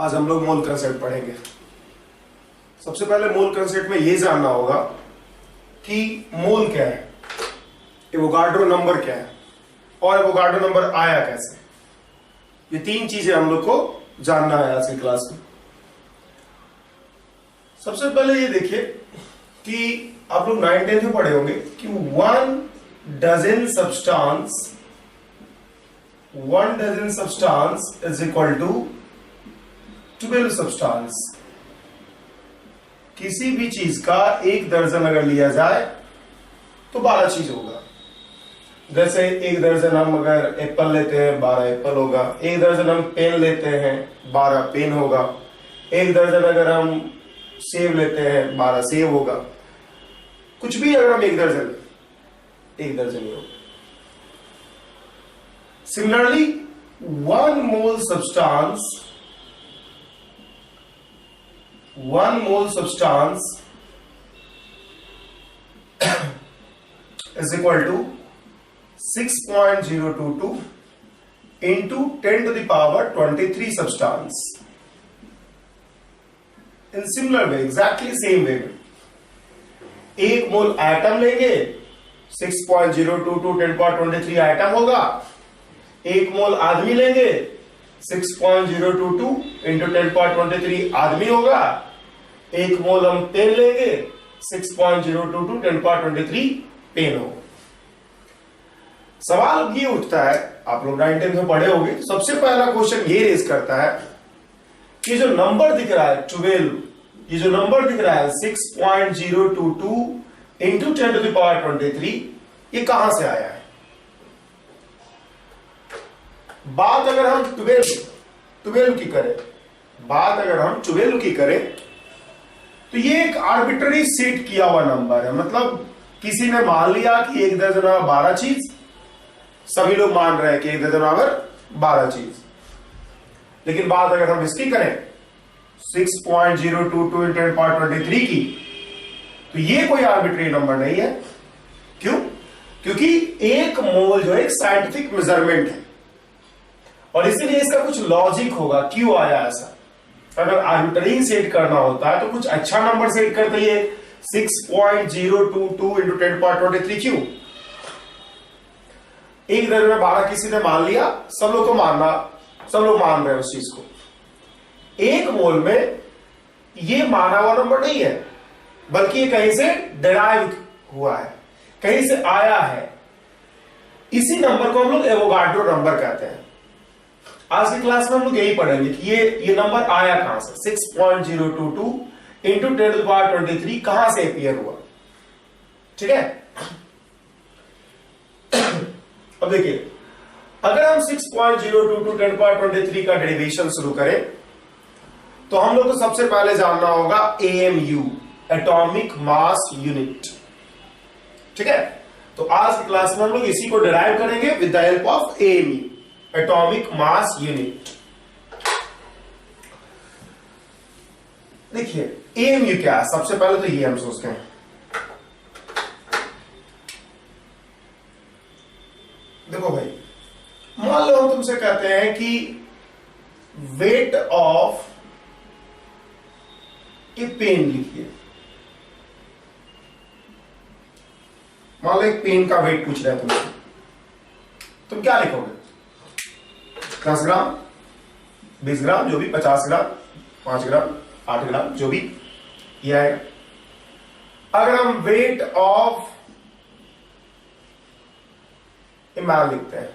आज हम लोग मोल कंसेप्ट पढ़ेंगे। सबसे पहले मोल कंसेप्ट में ये जानना होगा कि मोल क्या है, एवोगाड्रो नंबर क्या है और एवोगाड्रो नंबर आया कैसे। ये तीन चीजें हम लोग को जानना है आज की क्लास में। सबसे पहले ये देखिए कि आप लोग 9th-10th में पढ़े होंगे कि 1 dozen substance is equal to 12 substance. किसी भी चीज का 1 दर्जन अगर लिया जाए तो 12 चीज होगा। जैसे 1 दर्जन हम अगर एप्पल लेते हैं 12 एप्पल होगा, 1 दर्जन हम पेन लेते हैं 12 पेन होगा, 1 दर्जन अगर हम सेब लेते हैं 12 सेब होगा। कुछ भी अगर हम 1 दर्जन ही होगा। Similarly 1 mole substance is equal to 6.022 into 10 to the power 23 substance. In similar way, exactly same way, 1 mole atom लेंगे 6.022 10 power 23 एटम होगा। 1 मोल आदमी लेंगे 6.022 इंटू 10 power 23 आदमी होगा। 1 मोल हम पेन लेंगे 6.022 10 power 23 पेन होगा। सवाल ये उठता है, आप लोग 9th-10th में पढ़े होंगे, तो सबसे पहला क्वेश्चन ये रेज करता है कि जो नंबर दिख रहा है 12, ये जो नंबर दिख रहा है 6.022 इंटू 10 to the power 23, ये कहां से आया है। बात अगर हम 12 की करें तो ये एक आर्बिट्ररी सेट किया हुआ नंबर है। मतलब किसी ने मान लिया कि 1 दर्जन बराबर 12 चीज, सभी लोग मान रहे हैं कि 1 दर्जन बराबर 12 चीज। लेकिन बात अगर हम इसकी करें 6.022 into 10 power 23 की, तो ये कोई आर्बिट्ररी नंबर नहीं है। क्यों? क्योंकि 1 मोल जो एक साइंटिफिक मेजरमेंट है और इसीलिए इसका कुछ लॉजिक होगा क्यों आया ऐसा। अगर आर्बिट्ररी सेट करना होता है तो कुछ अच्छा नंबर सेट करते ही 6.022 into 10 power 23 क्यों। 1 दर्जन में 12 किसी ने मान लिया, सब लोग मान रहे हैं उस चीज को। 1 मोल में ये माना हुआ नंबर नहीं है, बल्कि ये कहीं से डिराइव हुआ है, कहीं से आया है। इसी नंबर को हम लोग एवोगाड्रो नंबर कहते हैं। आज की क्लास में हम लोग यही पढ़ेंगे कि ये नंबर आया कहां से। 6.022 इंटू 10 to the power 23 कहां से अपीयर हुआ। ठीक है, अब देखिए, अगर हम 6.022 10 to the power 23 का डेरिवेशन शुरू करें तो हम लोग को सबसे पहले जानना होगा AMU, एटॉमिक मास यूनिट। ठीक है, तो आज की क्लास में हम लोग इसी को डिराइव करेंगे with the help of AMU, atomic mass unit. देखिए AMU क्या है, सबसे पहले तो ये हम सोचते हैं। देखो भाई, मान लो हम तुमसे कहते हैं कि वेट ऑफ ए पेन लिखिए। मान लो एक पेन का वेट पूछ रहा है तुमसे, तुम क्या लिखोगे? 10 ग्राम, 20 ग्राम, जो भी, 50 ग्राम, 5 ग्राम, 8 ग्राम, जो भी ये आएगा। अगर हम वेट ऑफ ए मैन लिखते हैं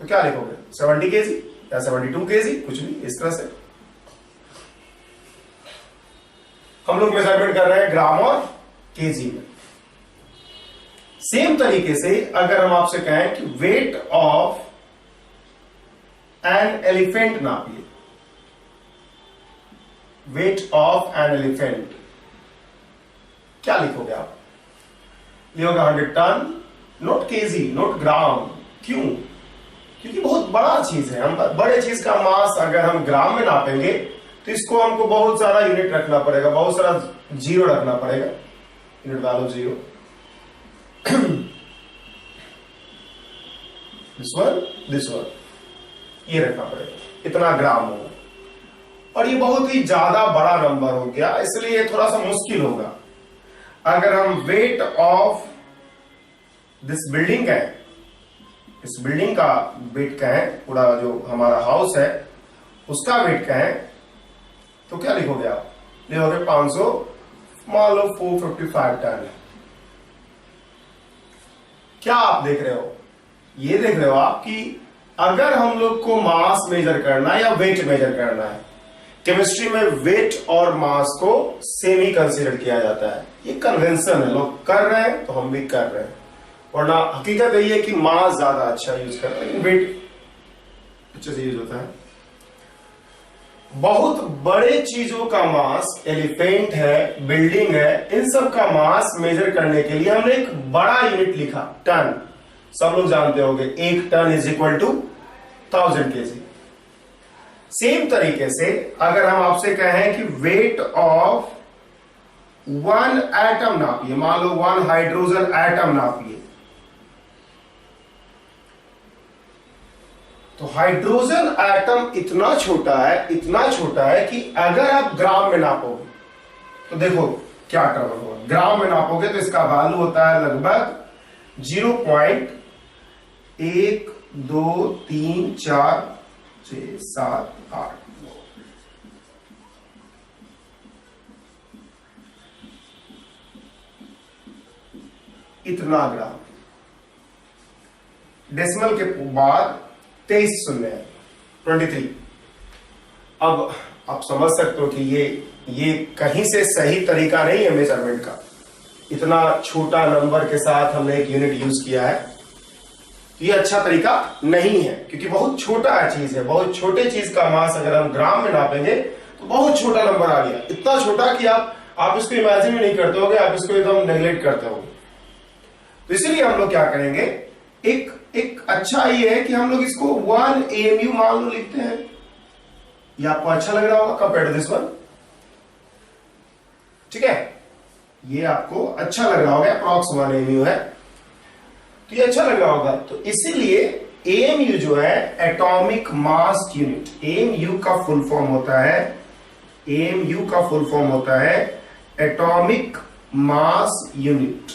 तो क्या लिखोगे? 70 kg या 72 kg, कुछ भी इस तरह से। हम लोग मेजरमेंट कर रहे हैं ग्राम और केजी में। सेम तरीके से अगर हम आपसे कहें कि वेट ऑफ एन एलिफेंट नापिए, वेट ऑफ एन एलिफेंट, क्या लिखोगे आप? लिखोगे 100 ton, not KG, not gram. क्यों? क्योंकि बहुत बड़ा चीज है। हम बड़े चीज का मास अगर हम ग्राम में नापेंगे तो इसको हमको बहुत सारा यूनिट रखना पड़ेगा, बहुत सारा जीरो रखना पड़ेगा, यूनिट वैल्यू 0। दिस वन ये रखना पड़ेगा, इतना ग्राम होगा। और ये बहुत ही ज्यादा बड़ा नंबर हो गया, इसलिए थोड़ा सा मुश्किल होगा। अगर हम वेट ऑफ दिस बिल्डिंग कहें, इस बिल्डिंग का वेट कहें, पूरा जो हमारा हाउस है उसका वेट कहें, तो क्या लिखोगे आप? लिखोगे 500, मान लो 455 टन है। क्या आप देख रहे हो? ये देख रहे हो आप कि अगर हम लोग को मास मेजर करना है या वेट मेजर करना है, केमिस्ट्री में वेट और मास को सेम ही कंसीडर किया जाता है। ये कन्वेंशन है, लोग कर रहे हैं तो हम भी कर रहे हैं, वरना हकीकत यही है कि मास ज्यादा अच्छा यूज करते हैं, लेकिन वेट अच्छे से यूज होता है। बहुत बड़े चीजों का मास, एलिफेंट है, बिल्डिंग है, इन सब का मास मेजर करने के लिए हमने एक बड़ा यूनिट लिखा, टन। सब लोग जानते होंगे 1 ton is equal to 1000 K G. Same तरीके से अगर हम आपसे कहें कि वेट ऑफ 1 एटम नापिए, मान लो 1 हाइड्रोजन एटम नापिए, तो हाइड्रोजन एटम इतना छोटा है, इतना छोटा है कि अगर आप ग्राम में नापोगे तो देखो क्या टर्म होगा। ग्राम में नापोगे तो इसका वैल्यू होता है लगभग 0.1 2 3 4 6 7 8 9। इतना ग्राम। डेसिमल के बाद 23 शून्य है, 23। अब आप समझ सकते हो कि ये कहीं से सही तरीका नहीं है मेजरमेंट का। इतना छोटा नंबर के साथ हमने एक यूनिट यूज किया है, ये अच्छा तरीका नहीं है, क्योंकि बहुत छोटा चीज है। बहुत छोटे चीज का मास अगर हम ग्राम में नापेंगे तो बहुत छोटा नंबर आ गया, इतना छोटा कि आप इसको इमेजिन भी नहीं करते होगे, आप इसको एकदम नेग्लेक्ट करते होगे। तो इसलिए हम लोग क्या करेंगे, एक अच्छा ये है कि हम लोग इसको 1 AMU मान लो लिखते हैं। ये आपको अच्छा लग रहा होगा कंपेयर टू दिस वन, ठीक है? ये आपको अच्छा लग रहा होगा, अप्रॉक्स 1 AMU है, तो ये अच्छा लग रहा होगा। तो इसीलिए AMU जो है एटॉमिक मास यूनिट, AMU का फुल फॉर्म होता है, AMU का फुल फॉर्म होता है atomic mass unit,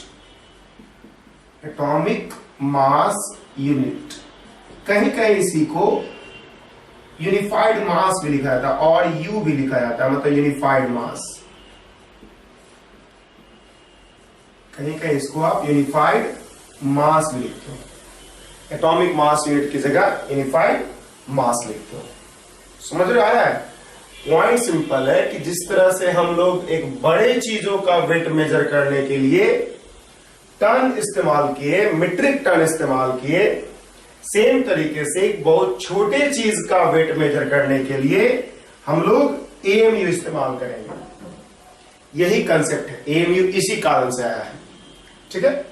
atomic mass unit. कहीं कहीं इसी को यूनिफाइड मास भी लिखा जाता है और यू भी लिखा जाता है, मतलब यूनिफाइड मास। कहीं कहीं इसको आप यूनिफाइड मास भी लिखते हो, एटॉमिक मास यूनिट की जगह यूनिफाइड मास लिखते हो। समझ रहे आ रहा है? पॉइंट सिंपल है कि जिस तरह से हम लोग एक बड़े चीजों का वेट मेजर करने के लिए टन इस्तेमाल किए, मीट्रिक टन इस्तेमाल किए, सेम तरीके से एक बहुत छोटे चीज का वेट मेजर करने के लिए हम लोग AMU इस्तेमाल करेंगे। यही कंसेप्ट है, AMU इसी कारण से आया है, ठीक है?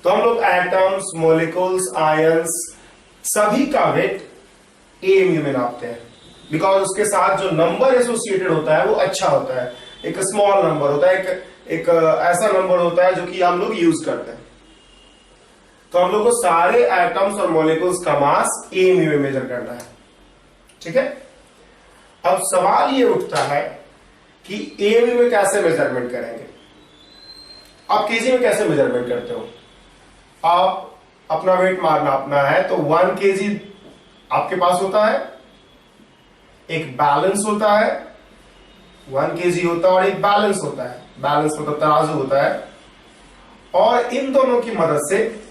तो हम लोग एटम्स, मॉलिक्यूल्स, आयंस सभी का वेट AMU में नापते हैं, बिकॉज उसके साथ जो नंबर एसोसिएटेड होता है वो अच्छा होता है। एक स्मॉल नंबर होता है, एक ऐसा नंबर होता है जो कि हम लोग यूज करते हैं। तो हम लोग को सारे एटम्स और मॉलिक्यूल्स का मास AMU में मेजर करना है, ठीक है? अब सवाल ये उठता है कि AMU में कैसे मेजरमेंट करेंगे? आप केजी में कैसे मेजरमेंट करते हो? आप अपना वेट नापना है तो 1 kg आपके पास होता है, एक बैलेंस होता है, 1 kg होता है और एक बैलेंस होता है। बैलेंस मतलब तराजू होता है, और इन दोनों की मदद से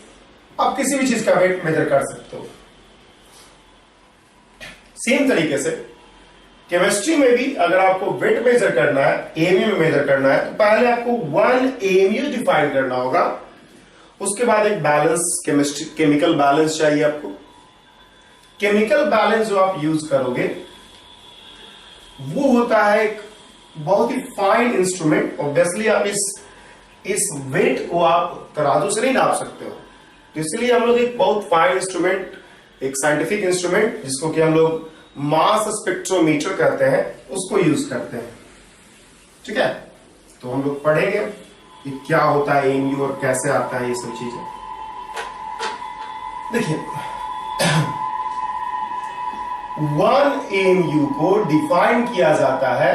आप किसी भी चीज का वेट मेजर कर सकते हो। सेम तरीके से केमिस्ट्री में भी अगर आपको वेट मेजर करना है, AMU में मेजर करना है, तो पहले आपको 1 AMU डिफाइन करना होगा। उसके बाद एक बैलेंस, केमिकल बैलेंस चाहिए आपको। केमिकल बैलेंस जो आप यूज करोगे वो होता है एक बहुत ही फाइन इंस्ट्रूमेंट। ऑब्वियसली आप इस वेट को आप तराजू से नहीं नाप सकते हो, तो इसलिए हम लोग एक बहुत फाइन इंस्ट्रूमेंट, एक साइंटिफिक इंस्ट्रूमेंट जिसको कि हम लोग मास स्पेक्ट्रोमीटर कहते हैं, उसको यूज करते हैं, ठीक है? तो हम लोग पढ़ेंगे कि क्या होता है AMU और कैसे आता है ये सब चीजें। देखिए 1 AMU को डिफाइन किया जाता है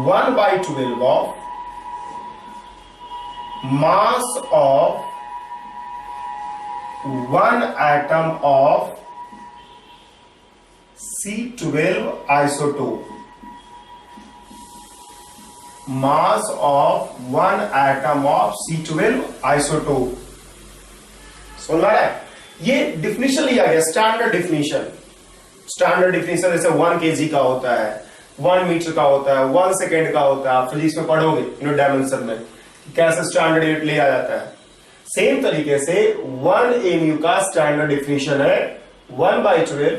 1/12 of mass of 1 atom of C12 isotope. Mass of 1 atom of C12 isotope. सुन रहा है? ये डिफिनीशन लिया गया, स्टैंडर्ड डिफिनीशन। स्टैंडर्ड डिफिनीशन जैसे 1 kg का होता है, 1 मीटर का होता है, 1 सेकेंड का होता है। आप फिजिक्स में पढ़ोगे यूनिट डायमेंशन में कैसे स्टैंडर्ड यूनिट लिया जाता है। सेम तरीके से 1 AMU का स्टैंडर्ड डिफिनीशन है 1/12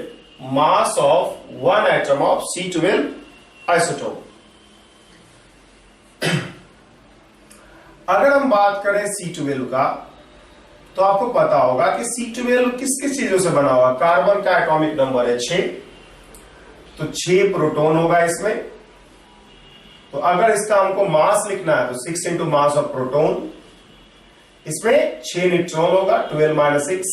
मास of 1 atom of C12 isotope. अगर हम बात करें C12 का, तो आपको पता होगा कि C12 किस किस चीजों से बना हुआ। कार्बन का एटॉमिक नंबर है 6, तो 6 प्रोटॉन होगा इसमें। तो अगर इसका हमको मास लिखना है तो 6 इंटू मास ऑफ प्रोटॉन। इसमें 6 न्यूट्रॉन होगा 12 - 6,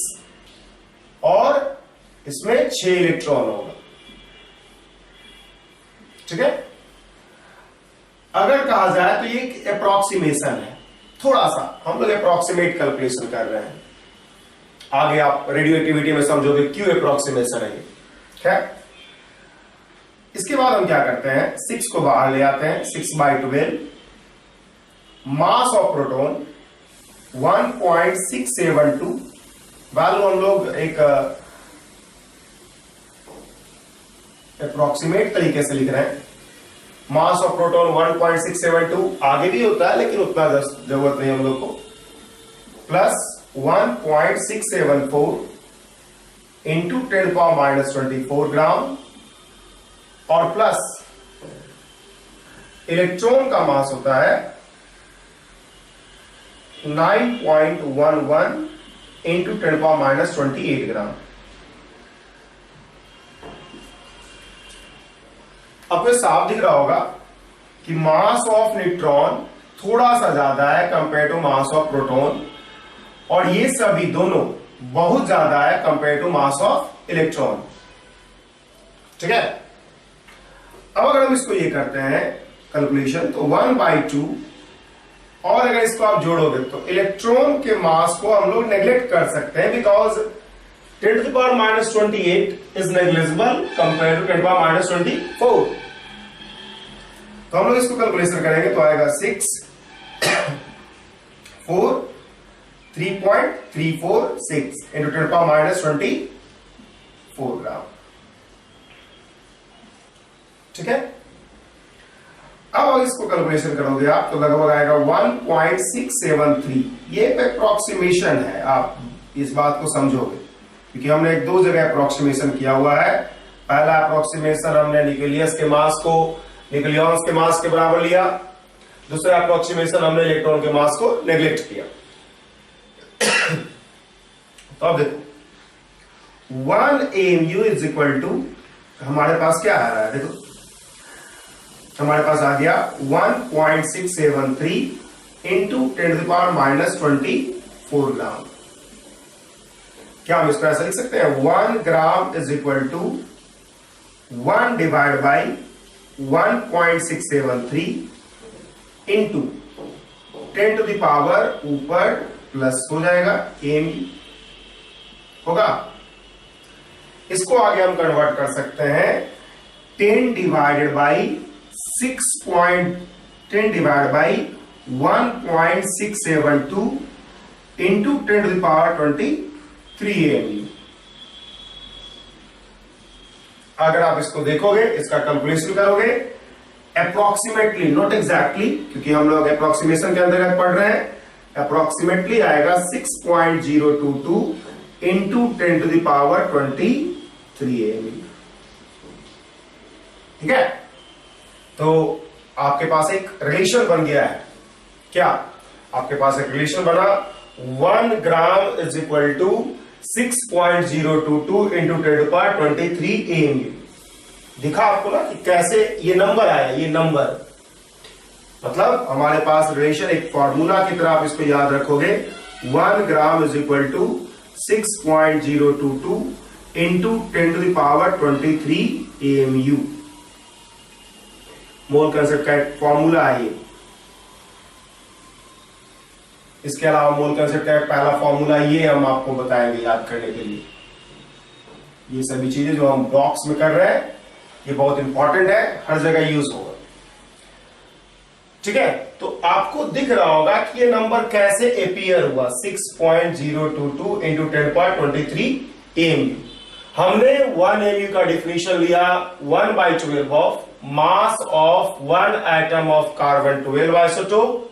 और इसमें 6 इलेक्ट्रॉन होगा। ठीक है। अगर कहा जाए तो ये एक अप्रोक्सीमेशन है, थोड़ा सा हम लोग अप्रोक्सीमेट कैलकुलेशन कर रहे हैं। आगे आप रेडियो एक्टिविटी में समझोगे क्यों अप्रोक्सीमेशन है ये। ठीक। इसके बाद हम क्या करते हैं, 6 को बाहर ले आते हैं। 6/12 मास ऑफ प्रोटॉन 1.672। वैल्यू हम लोग एक अप्रोक्सीमेट तरीके से लिख रहे हैं। मास ऑफ प्रोटॉन 1.672, आगे भी होता है लेकिन उतना जरूरत नहीं हम लोग को। प्लस 1.674 इंटू 10⁻24 ग्राम, और प्लस इलेक्ट्रॉन का मास होता है 9.11 इंटू 10⁻28 ग्राम। आपको साफ दिख रहा होगा कि मास ऑफ न्यूट्रॉन थोड़ा सा ज्यादा है compare to mass of proton, और ये सभी दोनों बहुत ज्यादा है compare to mass of electron. ठीक है। अब अगर हम इसको ये करते हैं कैलकुलेशन, तो 1/2, और अगर इसको आप जोड़ोगे तो इलेक्ट्रॉन के मास को हम लोग नेग्लेक्ट कर सकते हैं, because 10⁻28 is negligible compare to 10⁻24। तो हम लोग इसको कैलकुलेशन करेंगे तो आएगा 6 4 3.346 इंटू 10⁻24 ग्राम। ठीक है। अब इसको कैलकुलेशन करोगे आप तो लगभग आएगा 1.673। ये एक अप्रोक्सीमेशन है, आप इस बात को समझोगे क्योंकि हमने एक दो जगह अप्रोक्सीमेशन किया हुआ है। पहला अप्रोक्सीमेशन हमने न्यूक्लियस के मास को न्यूक्लियॉन्स के मास के बराबर लिया, दूसरा अप्रोक्सीमेशन हमने इलेक्ट्रॉन के मास को नेग्लेक्ट किया। तो अब देखो 1 AMU इज इक्वल टू, हमारे पास क्या आ रहा है, देखो हमारे पास आ गया 1.673 इंटू 10⁻24 ग्राम। क्या हम इसको ऐसा लिख सकते हैं, 1 gram is equal to 1 divide by 1.673 into 10⁻, ऊपर प्लस हो जाएगा AMU होगा। इसको आगे हम कन्वर्ट कर सकते हैं 10 divided by 10 divide by 1.672 into 10⁻23 AMU। अगर आप इसको देखोगे, इसका कैलकुलेशन करोगे अप्रोक्सीमेटली, नॉट एग्जैक्टली, क्योंकि हम लोग अप्रोक्सीमेशन के अंतर्गत पढ़ रहे हैं, अप्रोक्सीमेटली आएगा 6.022 इंटू 10⁻23 AMU। ठीक है। तो आपके पास एक रिलेशन बन गया है। क्या आपके पास एक रिलेशन बना, 1 gram is equal to 6.022 into 10⁻23 AMU। दिखा आपको ना कि कैसे ये नंबर आया। ये नंबर मतलब हमारे पास रिलेशन एक फॉर्मूला की तरह आप इसको याद रखोगे, 1 gram is equal to 6.022 into 10⁻23 AMU। Mole concept का एक फॉर्मूला है ये। इसके अलावा मोल कंसेप्ट का पहला फॉर्मूला ये हम आपको बताएंगे याद करने के लिए। ये सभी चीजें जो हम बॉक्स में कर रहे हैं ये बहुत इंपॉर्टेंट है, हर जगह यूज होगा। ठीक है, तो आपको दिख रहा होगा कि ये नंबर कैसे अपीयर हुआ, 6.022 इंटू 10⁻23 AMU। हमने 1 AMU का डिफिनेशन लिया 1/12 of mass of 1 atom of carbon 12 isotope,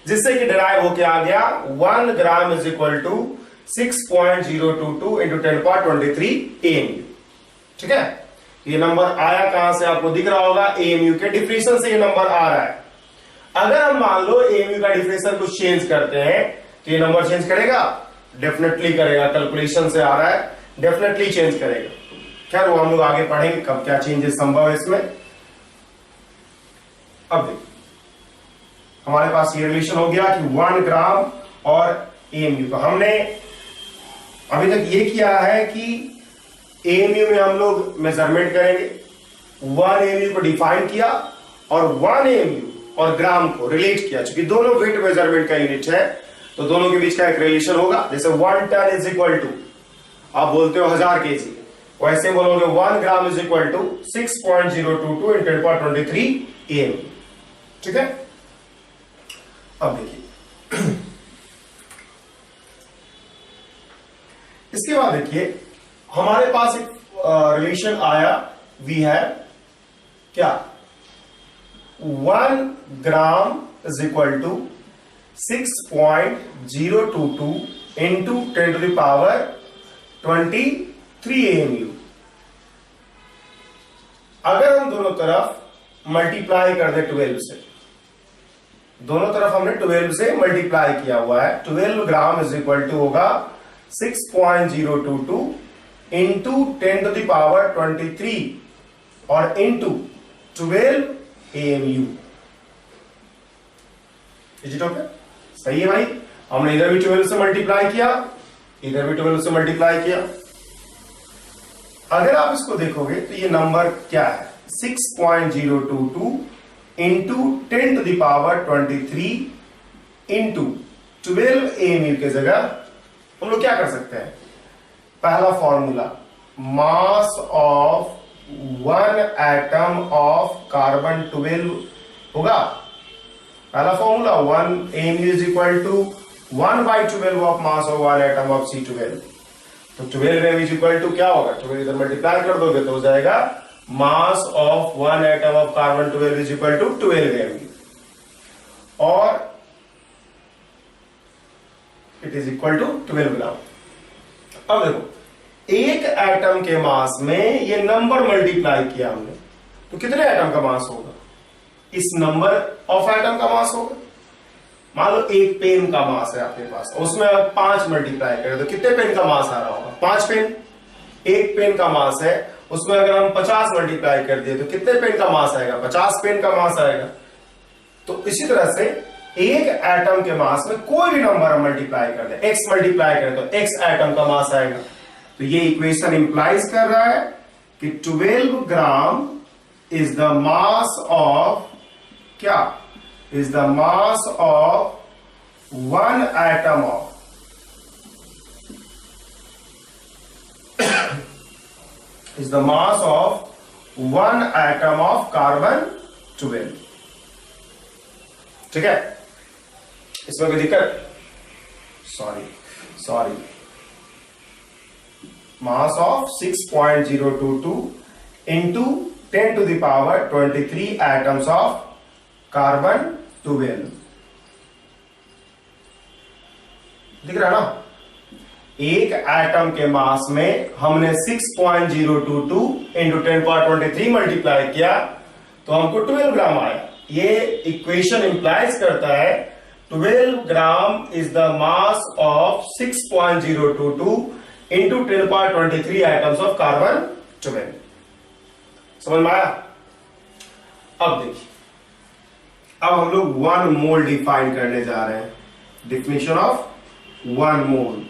जिससे कि डिराइव होके आ गया 1 gram is equal to 6.022 into 10⁻23 AMU। ठीक है, ये नंबर आया कहां से आपको दिख रहा होगा, AMU के डिफिनेशन से ये नंबर आ रहा है। अगर हम मान लो AMU का डिफिनेशन कुछ चेंज करते हैं तो ये नंबर चेंज करेगा, डेफिनेटली करेगा, कैलकुलेशन से आ रहा है, डेफिनेटली चेंज करेगा। खैर वो हम लोग आगे पढ़ेंगे कब क्या चेंजेस संभव है इसमें। अब देखिए हमारे पास ये रिलेशन हो गया कि 1 ग्राम और AMU का हमने अभी तक ये किया है कि AMU में हम लोग मेजरमेंट करेंगे, 1 AMU को डिफाइन किया और 1 AMU और ग्राम को रिलेट किया। चूंकि दोनों वेट मेजरमेंट का यूनिट है तो दोनों के बीच का एक रिलेशन होगा। जैसे 1 टन इज इक्वल टू, आप बोलते हो 1000 kg, वैसे बोलोगे 1 gram is equal to 6.022 × 10⁻23 AMU। ठीक है, अब देखिए इसके बाद देखिए हमारे पास एक रिलेशन आया, वी हैव क्या, 1 gram is equal to 6.022 into 10⁻23 AMU। अगर हम दोनों तरफ मल्टीप्लाई कर दे 12 से, दोनों तरफ हमने 12 से मल्टीप्लाई किया हुआ है, 12 ग्राम इज इक्वल टू होगा 6.022 इंटू 10⁻23 और into 12 AMU। Is it okay? सही है भाई, हमने इधर भी 12 से मल्टीप्लाई किया, इधर भी 12 से मल्टीप्लाई किया। अगर आप इसको देखोगे तो ये नंबर क्या है, 6.022 इंटू 10⁻23 इंटू 12 AMU के जगह हम लोग क्या कर सकते हैं, पहला formula mass of 1 atom of carbon 12 होगा। पहला formula 1 AMU is equal to 1/12 of mass of 1 atom of C12। तो 12 AMU इज इक्वल टू क्या होगा, 12 इधर मल्टीप्लाई कर दोगे तो हो जाएगा mass of 1 atom of carbon 12 is equal to 12 AMU, और it is equal to 12 gram. अब देखो एक एटम के मास में ये नंबर मल्टीप्लाई किया हमने तो कितने एटम का मास होगा, इस नंबर ऑफ एटम का मास होगा। मान लो एक पेन का मास है आपके पास, उसमें आप 5 मल्टीप्लाई करें तो कितने पेन का मास आ रहा होगा, 5 पेन। एक पेन का मास है, उसमें अगर हम 50 मल्टीप्लाई कर दिए तो कितने पेन का मास आएगा, 50 पेन का मास आएगा। तो इसी तरह से एक एटम के मास में कोई भी नंबर हम मल्टीप्लाई कर दे, x मल्टीप्लाई करें तो x एटम का मास आएगा। तो ये इक्वेशन इंप्लाइज कर रहा है कि 12 gram is the mass of क्या, is the mass of 1 atom of is the mass of 1 atom of carbon 12। ठीक है, इसमें कोई दिक्कत, sorry mass of 6.022 into 10⁻23 atoms of carbon 12। दिख रहा है ना, एक एटम के मास में हमने 6.022 इंटू 10⁻23 मल्टीप्लाई किया तो हमको 12 ग्राम आया। ये इक्वेशन इंप्लाइज करता है 12 gram is the mass of 6.022 into 10⁻23 atoms of carbon 12। समझ में आया? अब देखिए, अब हम लोग 1 मोल डिफाइन करने जा रहे हैं, डिफिनेशन ऑफ 1 मोल।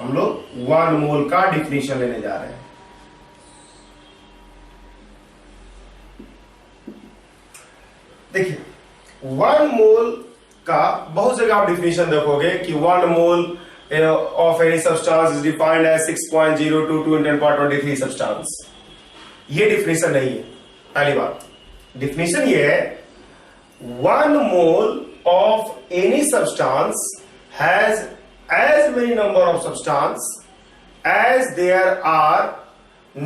हम लोग 1 मोल का डिफिनीशन लेने जा रहे हैं। देखिए 1 मोल का बहुत जगह आप डिफिनीशन देखोगे कि 1 mole of any substance is defined as 6.022 × 10⁻23 substance. ये डिफिनीशन नहीं है। पहली बात, डिफिनीशन ये है 1 mole of any substance has as many number of substance as there are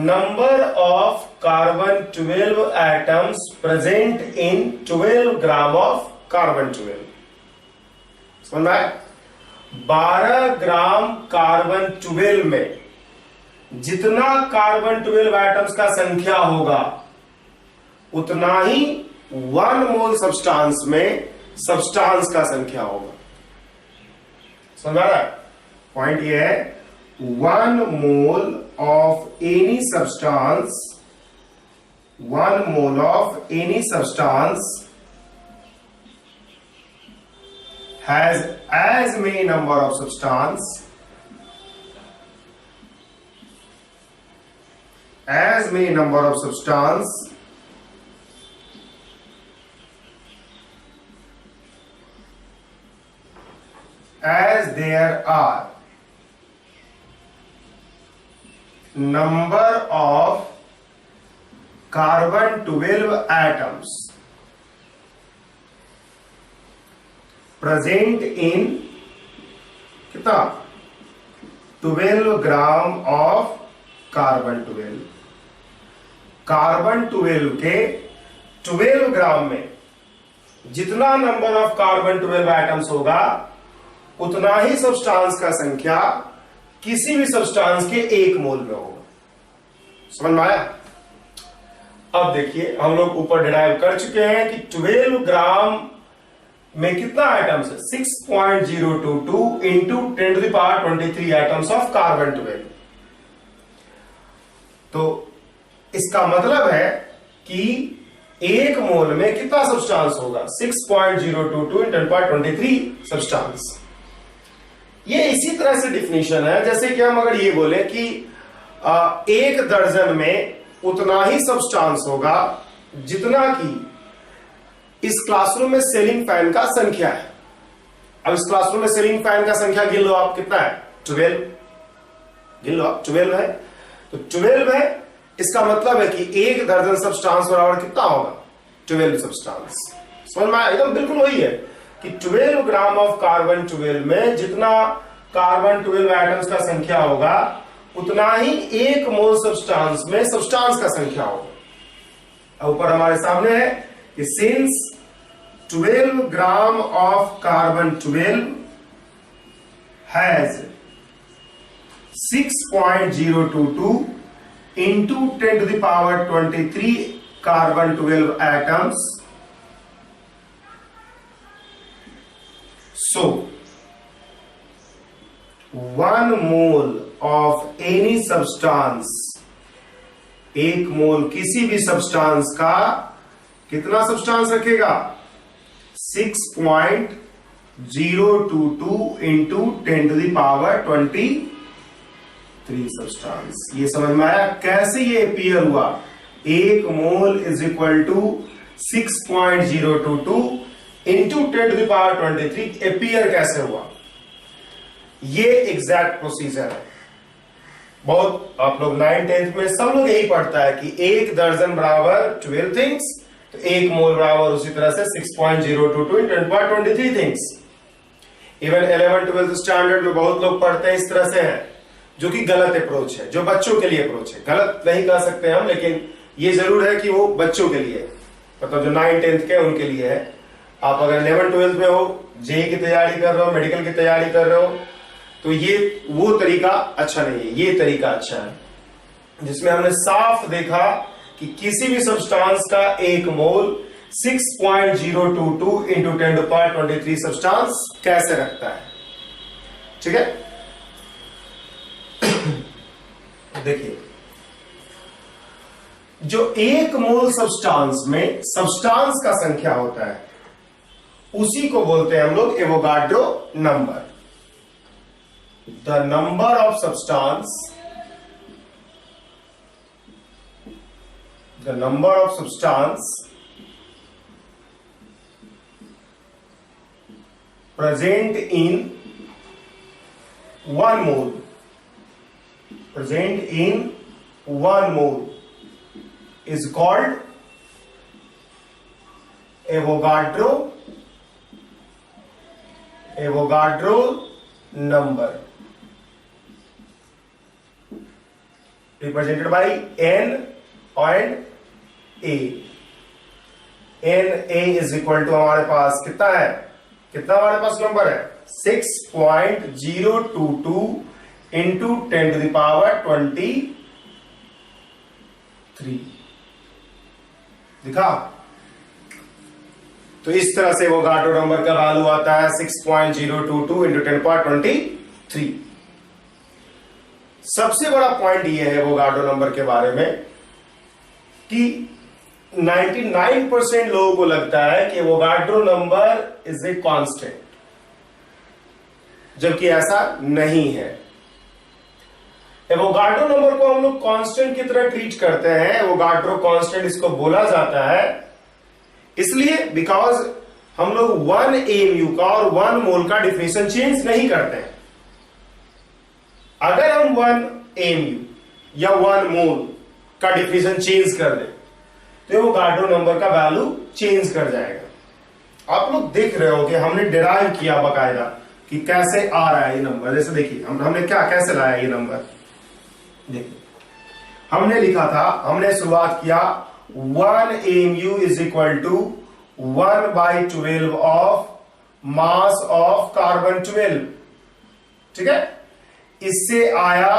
number of carbon 12 atoms present in 12 gram of carbon 12। समझ में आया? 12 ग्राम कार्बन 12 में जितना कार्बन 12 एटम्स का संख्या होगा उतना ही 1 मोल सब्सटेंस में सब्सटेंस का संख्या होगा। समझ रहा है? पॉइंट ये है 1 mole of any substance, 1 mole of any substance has as many number of substance as many number of substance as there are number of carbon 12 atoms present in कितना 12 ग्राम ऑफ कार्बन 12। कार्बन 12 के 12 ग्राम में जितना number of carbon 12 atoms होगा उतना ही substance का संख्या किसी भी सब्सटेंस के 1 मोल में होगा। समझ में आया? अब देखिए हम लोग ऊपर डिराइव कर चुके हैं कि 12 ग्राम में कितना आइटम्स है 6.022 इंटू 10⁻23 एटम्स ऑफ कार्बन 12। तो इसका मतलब है कि 1 मोल में कितना सब्सटेंस होगा 6.022 × 10⁻23 सब्सटेंस। ये इसी तरह से डिफिनीशन है जैसे कि हम अगर ये बोले कि 1 दर्जन में उतना ही सब्सटेंस होगा जितना कि इस क्लासरूम में सीलिंग फैन का संख्या है। अब इस क्लासरूम में सीलिंग फैन का संख्या गिन लो आप, कितना है 12, गिन लो आप 12 है। तो 12 है, इसका मतलब है कि 1 दर्जन सब्सटेंस बराबर कितना होगा 12 सब्सटेंस। समझ में एकदम बिल्कुल वही है कि 12 ग्राम ऑफ कार्बन 12 में जितना कार्बन 12 एटम्स का संख्या होगा उतना ही 1 मोल सब्सटेंस में सब्सटेंस का संख्या होगा। अब ऊपर हमारे सामने है कि since 12 gram of carbon 12 has 6.022 into 10⁻23 carbon 12 atoms. So 1 mole of any substance, 1 मोल किसी भी सब्सटेंस का कितना सब्सटेंस रखेगा 6.022 into 10⁻23 सब्सटेंस। ये समझ में आया कैसे ये अपीयर हुआ 1 mole is equal to 6.022 into 10⁻23 appear कैसे हुआ। ये एग्जैक्ट प्रोसीजर है। बहुत आप लोग 9th-10th में सब लोग यही पढ़ता है कि 1 दर्जन बराबर 12 थिंग्स, तो 1 मोल बराबर उसी तरह से 6.022 into 10⁻23 things. Even 11th-12th standard में बहुत लोग पढ़ते हैं इस तरह से है, जो कि गलत अप्रोच है, जो बच्चों के लिए अप्रोच है। गलत नहीं कह सकते हम, लेकिन ये जरूर है कि वो बच्चों के लिए, मतलब जो 9th-10th के उनके लिए है। आप अगर 11th-12th में हो, जेई की तैयारी कर रहे हो, मेडिकल की तैयारी कर रहे हो, तो ये वो तरीका अच्छा नहीं है। ये तरीका अच्छा है जिसमें हमने साफ देखा कि किसी भी सब्सटेंस का 1 मोल 6.022 इंटू 10⁻23 सब्सटेंस कैसे रखता है। ठीक है, देखिए जो 1 मोल सब्सटेंस में सब्सटेंस का संख्या होता है उसी को बोलते हैं हम लोग Avogadro number. the number of substance present in 1 mole is called Avogadro number, represented by N and A. Na is equal to हमारे पास कितना हमारे पास नंबर है 6.022 into 10 to the power 23 दिखा। तो इस तरह से वो गाटो नंबर का वैल्यू आता है 6.022 into 10 power 23। सबसे बड़ा पॉइंट ये है वो गाटो नंबर के बारे में कि 99% लोगों को लगता है कि Avogadro number is a constant, जबकि ऐसा नहीं है। एवोगाड्रो नंबर को हम लोग कांस्टेंट की तरह ट्रीट करते हैं। एवोगाड्रो कांस्टेंट इसको बोला जाता है इसलिए बिकॉज हम लोग 1 AMU का और 1 मोल का डिफिनेशन चेंज नहीं करते हैं। अगर हम 1 AMU या 1 मोल का डिफिनेशन चेंज कर दें तो वो गाड्रो नंबर का वैल्यू चेंज कर जाएगा। आप लोग देख रहे हो कि हमने डिराइव किया बकायदा कि कैसे आ रहा है ये नंबर। जैसे देखिए हमने कैसे लाया ये नंबर। देखिए हमने लिखा था, हमने शुरुआत किया 1 AMU is equal to 1/12 of mass of carbon 12। ठीक है, इससे आया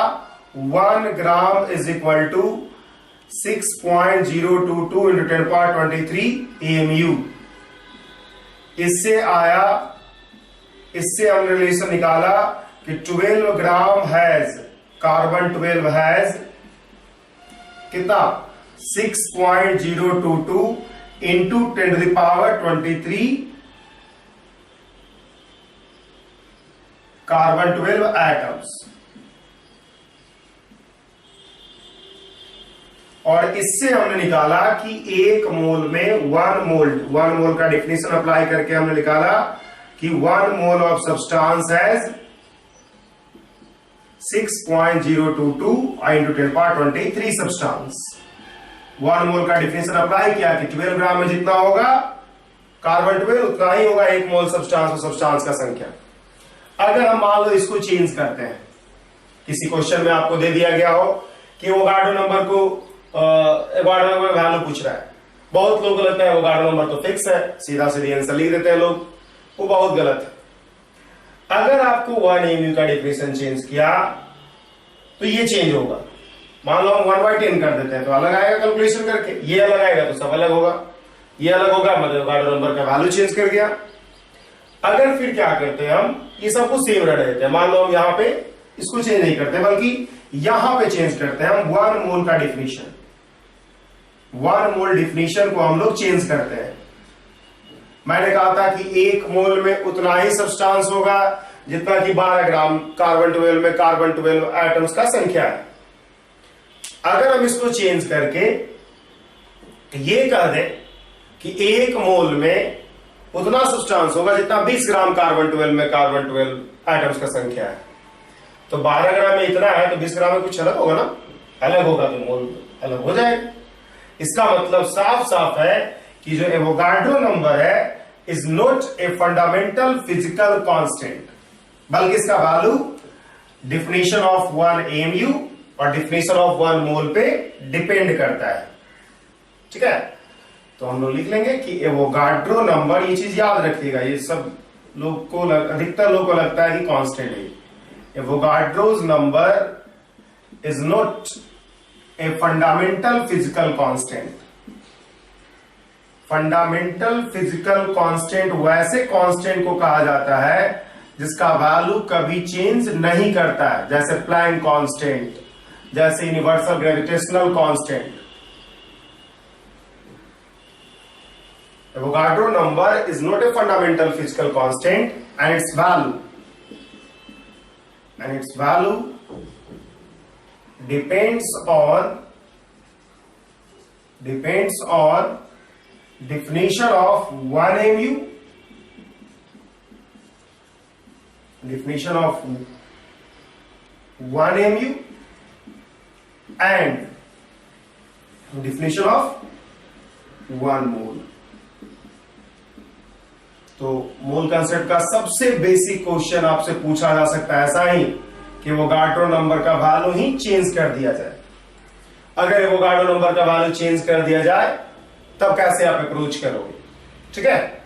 1 gram is equal to 6.022 into 10 power 23 AMU। इससे हमने रिलेशन निकाला कि 12 ग्राम हैज कार्बन 12 हैज कितना 6.022 into 10 to the power 23 carbon 12 atoms. और इससे हमने निकाला कि 1 मोल में 1 मोल का डिफिनेशन अप्लाई करके हमने निकाला कि 1 mole of substance has 6.022 into 10 power 23 substance. 1 मोल का डिफिनेशन अप्लाई किया कि 12 ग्राम में जितना होगा कार्बन 12 उतना ही होगा 1 मोल सब्सटेंस और सब्सटेंस का संख्या। अगर हम मान लो इसको चेंज करते हैं, किसी क्वेश्चन में आपको दे दिया गया हो कि वो गार्डो नंबर को एवोगाड्रो नंबर वैल्यू पूछ रहा है। बहुत लोगों को लगता है एवोगाड्रो नंबर तो फिक्स है, सीधा सीधी आंसर लिख देते हैं लोग, वो बहुत गलत है। अगर आपको 1 AMU का डिफिनेशन चेंज किया तो ये चेंज होगा। मान लो हम 1/10 कर देते हैं तो अलग आएगा कैलकुलेशन करके, ये अलग आएगा तो सब अलग होगा, ये अलग होगा मतलब एवोगाड्रो नंबर का वैल्यू चेंज कर गया। अगर फिर क्या करते हैं हम ये सब कुछ सेम रह देते हैं। मान लो हम यहां पे इसको चेंज नहीं करते बल्कि यहां पे चेंज करते हैं हम 1 मोल का डिफिनेशन। 1 मोल डिफिनेशन को हम लोग चेंज करते हैं। मैंने कहा था कि 1 मोल में उतना ही सब्सटेंस होगा जितना कि 12 ग्राम कार्बन 12 में कार्बन 12 एटम्स का संख्या है। अगर हम इसको चेंज करके ये कह दें कि 1 मोल में उतना सब्सटेंस होगा जितना 20 ग्राम कार्बन 12 में कार्बन 12 एटम्स का संख्या है, तो 12 ग्राम में इतना है तो 20 ग्राम में कुछ अलग होगा ना, अलग होगा तो मोल अलग हो जाएगा। इसका मतलब साफ साफ है कि जो एवोगाड्रो नंबर है is not a fundamental physical constant, बल्कि इसका वैल्यू डिफिनेशन ऑफ 1 AMU और डिफिनेशन ऑफ 1 मोल पे डिपेंड करता है। ठीक है, तो हम लोग लिख लेंगे कि एवोगाड्रो नंबर, ये चीज याद रखिएगा, ये सब लोग को अधिकतर लोग को लगता है कि कांस्टेंट है। Avogadro's number is not a fundamental physical constant. Fundamental physical constant वैसे कांस्टेंट को कहा जाता है जिसका वैल्यू कभी चेंज नहीं करता है, जैसे प्लैंक कांस्टेंट, जैसे universal gravitational constant. Avogadro number is not a fundamental physical constant and its value and its value depends on definition of 1 mu, and definition of 1 मोल। तो मोल कंसेप्ट का सबसे बेसिक क्वेश्चन आपसे पूछा जा सकता है ऐसा ही कि वोगाटो नंबर का वैल्यू ही चेंज कर दिया जाए। अगर वोगाटो नंबर का वैल्यू चेंज कर दिया जाए तब कैसे आप अप्रोच करोगे, ठीक है।